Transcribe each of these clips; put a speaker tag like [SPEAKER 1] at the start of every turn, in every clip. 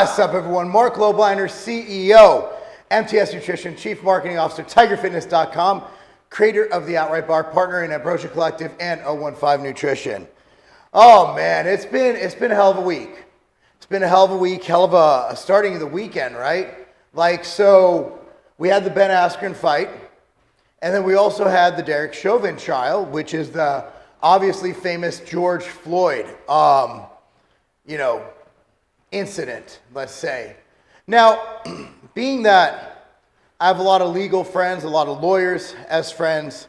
[SPEAKER 1] What's up, everyone? Marc Lobliner, CEO, MTS Nutrition, Chief Marketing Officer, TigerFitness.com, creator of the Outright Bar, partner in Ambrosia Collective and 015 Nutrition. Oh man, it's been a hell of a week. It's been a hell of a week, hell of a starting of the weekend, right? So we had the Ben Askren fight, and then we also had the Derek Chauvin trial, which is the obviously famous George Floyd, incident, let's say. Now, being that I have a lot of legal friends, a lot of lawyers as friends,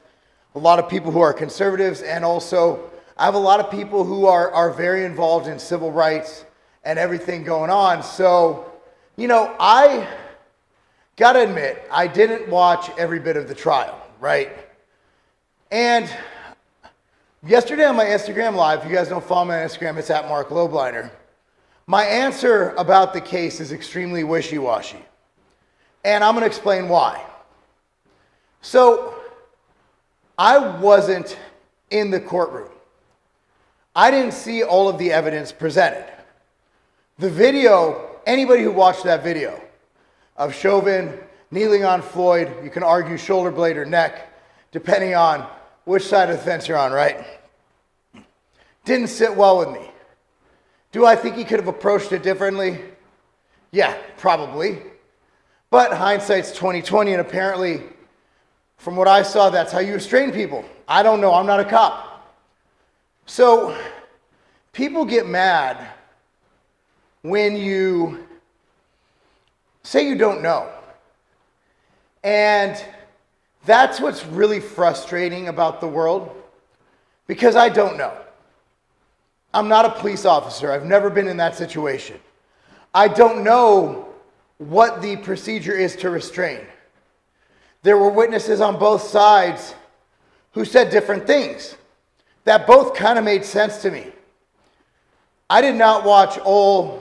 [SPEAKER 1] a lot of people who are conservatives, and also I have a lot of people who are very involved in civil rights and everything going on. So, I gotta admit, I didn't watch every bit of the trial, right? And yesterday on my Instagram Live, if you guys don't follow me on Instagram, it's at Marc Lobliner. My answer about the case is extremely wishy-washy. And I'm going to explain why. So, I wasn't in the courtroom. I didn't see all of the evidence presented. The video, anybody who watched that video of Chauvin kneeling on Floyd, you can argue shoulder blade or neck, depending on which side of the fence you're on, right? Didn't sit well with me. Do I think he could have approached it differently? Yeah, probably. But hindsight's 20/20, and apparently, from what I saw, that's how you restrain people. I don't know, I'm not a cop. So, people get mad when you say you don't know. And that's what's really frustrating about the world, because I don't know. I'm not a police officer. I've never been in that situation. I don't know what the procedure is to restrain. There were witnesses on both sides who said different things that both kind of made sense to me. I did not watch all,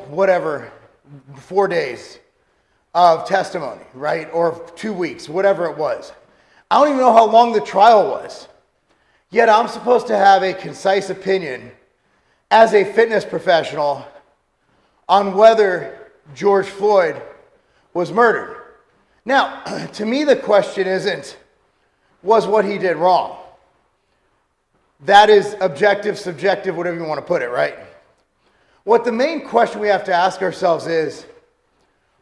[SPEAKER 1] 4 days of testimony, right? Or 2 weeks, whatever it was. I don't even know how long the trial was. Yet I'm supposed to have a concise opinion as a fitness professional on whether George Floyd was murdered. Now, to me, the question isn't, was what he did wrong? That is objective, subjective, whatever you want to put it, right? What the main question we have to ask ourselves is,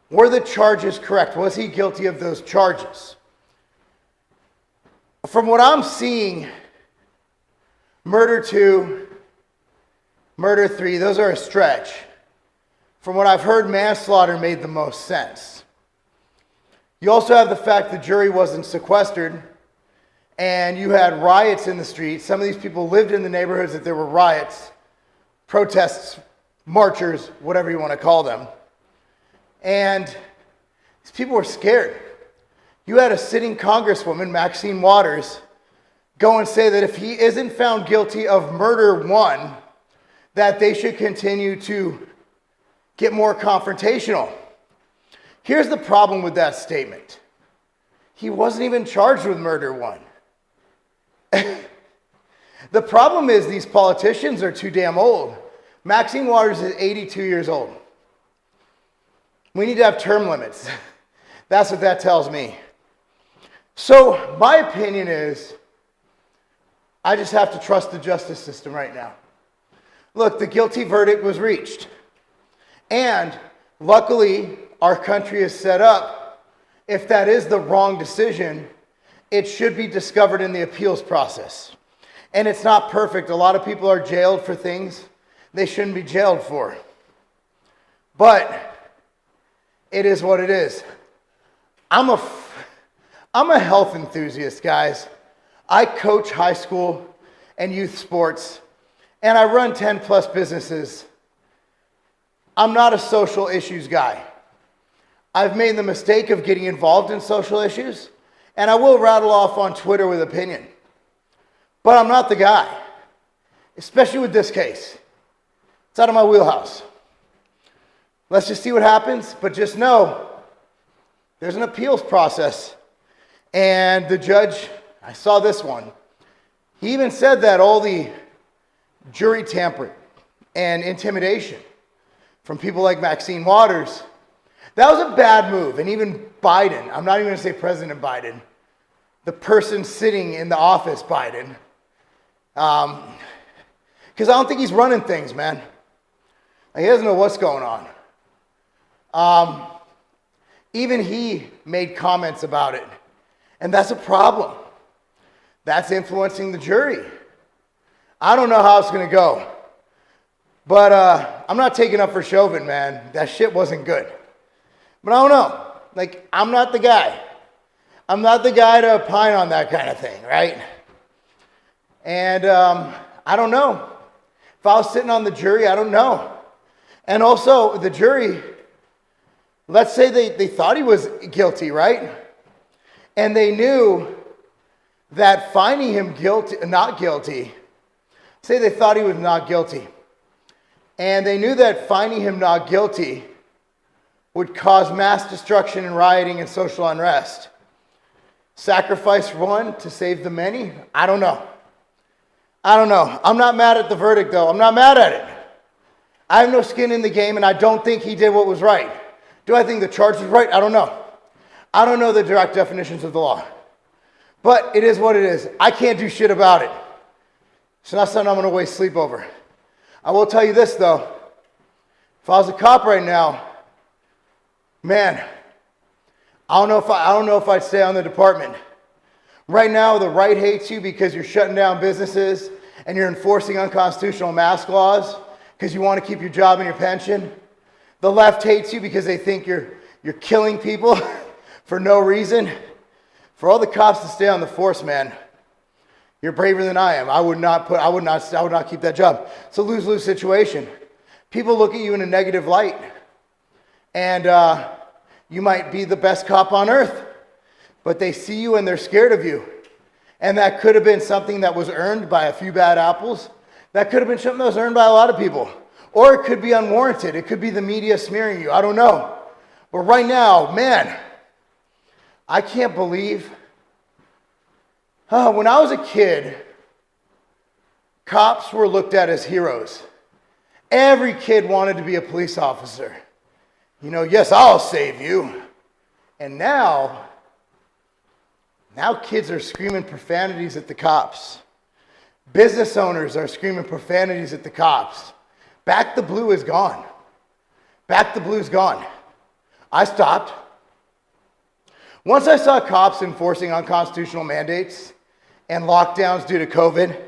[SPEAKER 1] were the charges correct? Was he guilty of those charges? From what I'm seeing, murder 2, murder 3, those are a stretch. From what I've heard, manslaughter made the most sense. You also have the fact the jury wasn't sequestered, and you had riots in the streets. Some of these people lived in the neighborhoods that there were riots, protests, marchers, whatever you want to call them. And these people were scared. You had a sitting congresswoman, Maxine Waters, go and say that if he isn't found guilty of murder 1, that they should continue to get more confrontational. Here's the problem with that statement. He wasn't even charged with murder 1. The problem is these politicians are too damn old. Maxine Waters is 82 years old. We need to have term limits. That's what that tells me. So my opinion is, I just have to trust the justice system right now. Look, the guilty verdict was reached. And luckily, our country is set up, if that is the wrong decision, it should be discovered in the appeals process. And it's not perfect. A lot of people are jailed for things they shouldn't be jailed for. But it is what it is. I'm a health enthusiast, guys. I coach high school and youth sports, and I run 10 plus businesses. I'm not a social issues guy. I've made the mistake of getting involved in social issues, and I will rattle off on Twitter with opinion. But I'm not the guy, especially with this case. It's out of my wheelhouse. Let's just see what happens, but just know there's an appeals process. And the judge, I saw this one, he even said that all the jury tampering and intimidation from people like Maxine Waters. That was a bad move. And even Biden, I'm not even going to say President Biden, the person sitting in the office, Biden, because I don't think he's running things, man. Like, he doesn't know what's going on. Even he made comments about it. And that's a problem. That's influencing the jury. I don't know how it's going to go. But I'm not taking up for Chauvin, man. That shit wasn't good. But I don't know. Like, I'm not the guy. I'm not the guy to opine on that kind of thing, right? And I don't know. If I was sitting on the jury, I don't know. And also, the jury, let's say they thought he was guilty, right? And they knew that finding him not guilty, say they thought he was not guilty, and they knew that finding him not guilty would cause mass destruction and rioting and social unrest. Sacrifice one to save the many? I don't know. I'm not mad at the verdict, though. I'm not mad at it. I have no skin in the game, and I don't think he did what was right. Do I think the charge was right? I don't know. I don't know the direct definitions of the law. But it is what it is. I can't do shit about it. It's not something I'm going to waste sleep over. I will tell you this, though. If I was a cop right now, man, I don't know if I'd stay on the department. Right now, the right hates you because you're shutting down businesses and you're enforcing unconstitutional mask laws because you want to keep your job and your pension. The left hates you because they think you're killing people for no reason. For all the cops to stay on the force, man, you're braver than I am. I would not keep that job. It's a lose-lose situation. People look at you in a negative light, and you might be the best cop on earth, but they see you and they're scared of you. And that could have been something that was earned by a few bad apples. That could have been something that was earned by a lot of people. Or it could be unwarranted. It could be the media smearing you. I don't know. But right now, man, I can't believe. When I was a kid, cops were looked at as heroes. Every kid wanted to be a police officer. You know, yes, I'll save you. And now kids are screaming profanities at the cops. Business owners are screaming profanities at the cops. Back the blue is gone. Back the blue is gone. I stopped. Once I saw cops enforcing unconstitutional mandates and lockdowns due to COVID,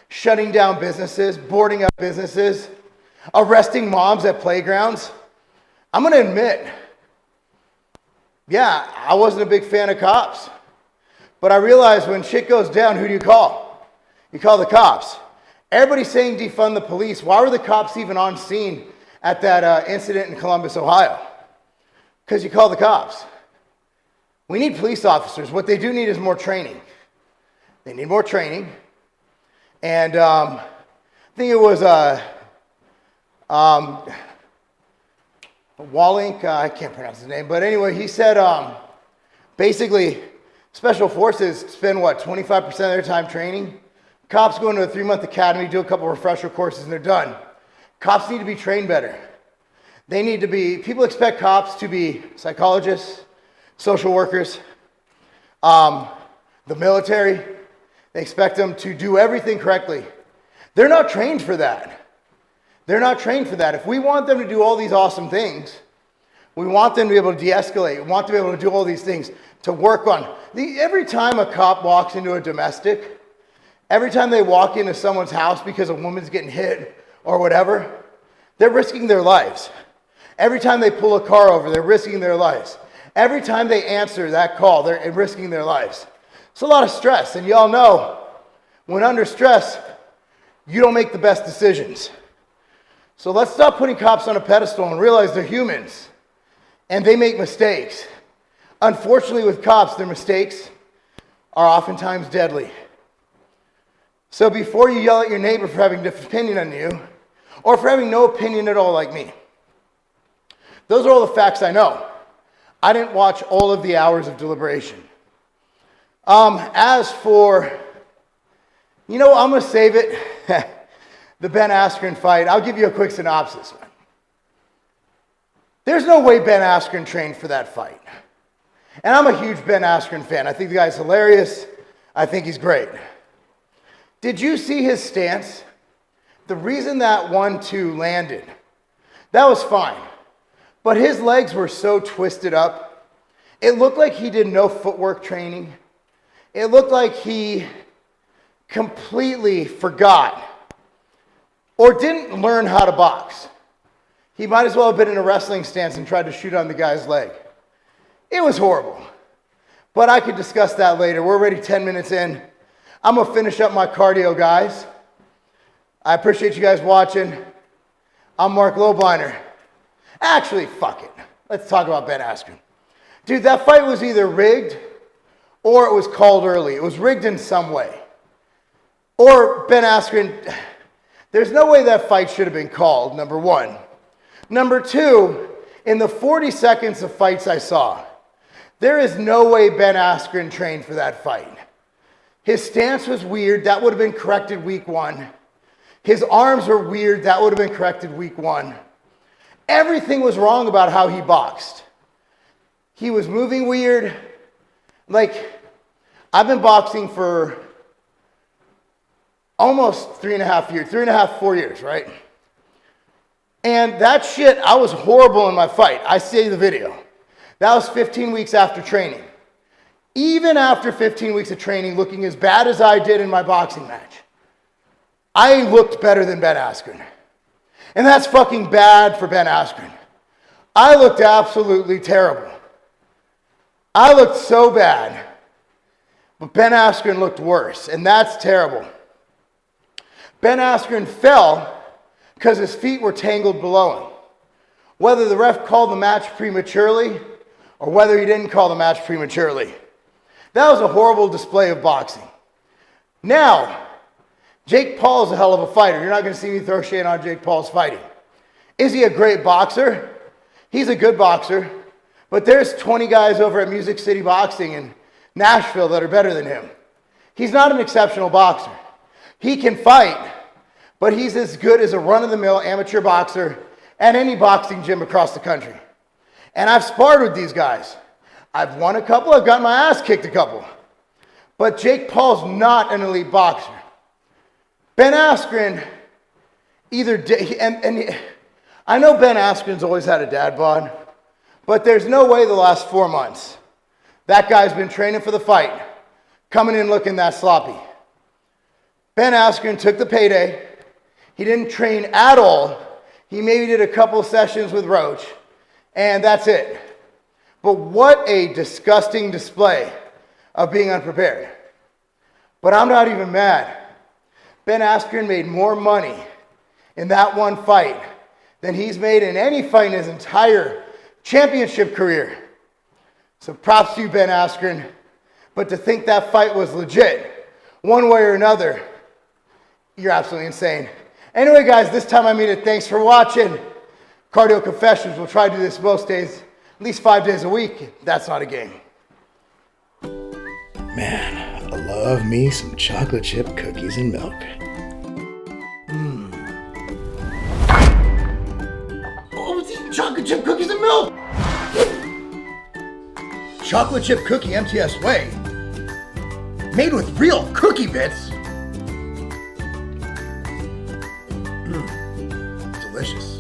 [SPEAKER 1] shutting down businesses, boarding up businesses, arresting moms at playgrounds, I'm going to admit, yeah, I wasn't a big fan of cops. But I realized when shit goes down, who do you call? You call the cops. Everybody's saying defund the police. Why were the cops even on scene at that incident in Columbus, Ohio? Because you call the cops. We need police officers. What they do need is more training. They need more training. And I think it was Wallink, I can't pronounce his name, but anyway, he said basically special forces spend 25% of their time training. Cops go into a 3-month academy, do a couple refresher courses, and they're done. Cops need to be trained better. People expect cops to be psychologists, social workers, the military. They expect them to do everything correctly. They're not trained for that. If we want them to do all these awesome things, we want them to be able to de-escalate. We want them to be able to do all these things to work on. Every time a cop walks into a domestic, every time they walk into someone's house because a woman's getting hit or whatever, they're risking their lives. Every time they pull a car over, they're risking their lives. Every time they answer that call, they're risking their lives. It's a lot of stress, and y'all know when under stress, you don't make the best decisions. So let's stop putting cops on a pedestal and realize they're humans, and they make mistakes. Unfortunately, with cops, their mistakes are oftentimes deadly. So before you yell at your neighbor for having a different opinion on you, or for having no opinion at all like me, those are all the facts I know. I didn't watch all of the hours of deliberation. As for, I'm going to save it. The Ben Askren fight, I'll give you a quick synopsis. There's no way Ben Askren trained for that fight. And I'm a huge Ben Askren fan. I think the guy's hilarious. I think he's great. Did you see his stance? The reason that 1-2 landed, that was fine. But his legs were so twisted up. It looked like he did no footwork training. It looked like he completely forgot or didn't learn how to box. He might as well have been in a wrestling stance and tried to shoot on the guy's leg. It was horrible. But I could discuss that later. We're already 10 minutes in. I'm going to finish up my cardio, guys. I appreciate you guys watching. I'm Marc Lobliner. Actually, fuck it. Let's talk about Ben Askren. Dude, that fight was either rigged or it was called early. It was rigged in some way. Or Ben Askren, there's no way that fight should have been called, number one. Number two, in the 40 seconds of fights I saw, there is no way Ben Askren trained for that fight. His stance was weird. That would have been corrected week one. His arms were weird. That would have been corrected week one. Everything was wrong about how he boxed. He was moving weird. Like, I've been boxing for almost 3.5 years, 4 years, right? And that shit, I was horrible in my fight. I see the video. That was 15 weeks after training. Even after 15 weeks of training, looking as bad as I did in my boxing match, I looked better than Ben Askren. And that's fucking bad for Ben Askren. I looked absolutely terrible. I looked so bad. But Ben Askren looked worse, and that's terrible. Ben Askren fell because his feet were tangled below him. Whether the ref called the match prematurely or whether he didn't call the match prematurely. That was a horrible display of boxing. Now, Jake Paul is a hell of a fighter. You're not going to see me throw shade on Jake Paul's fighting. Is he a great boxer? He's a good boxer. But there's 20 guys over at Music City Boxing in Nashville that are better than him. He's not an exceptional boxer. He can fight, but he's as good as a run-of-the-mill amateur boxer at any boxing gym across the country. And I've sparred with these guys. I've won a couple, I've gotten my ass kicked a couple. But Jake Paul's not an elite boxer. Ben Askren either did, I know Ben Askren's always had a dad bod, but there's no way the last 4 months that guy's been training for the fight, coming in looking that sloppy. Ben Askren took the payday. He didn't train at all. He maybe did a couple sessions with Roach, and that's it. But what a disgusting display of being unprepared. But I'm not even mad. Ben Askren made more money in that one fight than he's made in any fight in his entire championship career. So props to you, Ben Askren. But to think that fight was legit, one way or another, you're absolutely insane. Anyway, guys, this time I mean it. Thanks for watching. Cardio Confessions. We'll try to do this most days, at least 5 days a week. That's not a game. Man, I love me some chocolate chip cookies and milk. Oh, it's eating chocolate chip cookies and milk! Chocolate chip cookie MTS way. Made with real cookie bits. Delicious.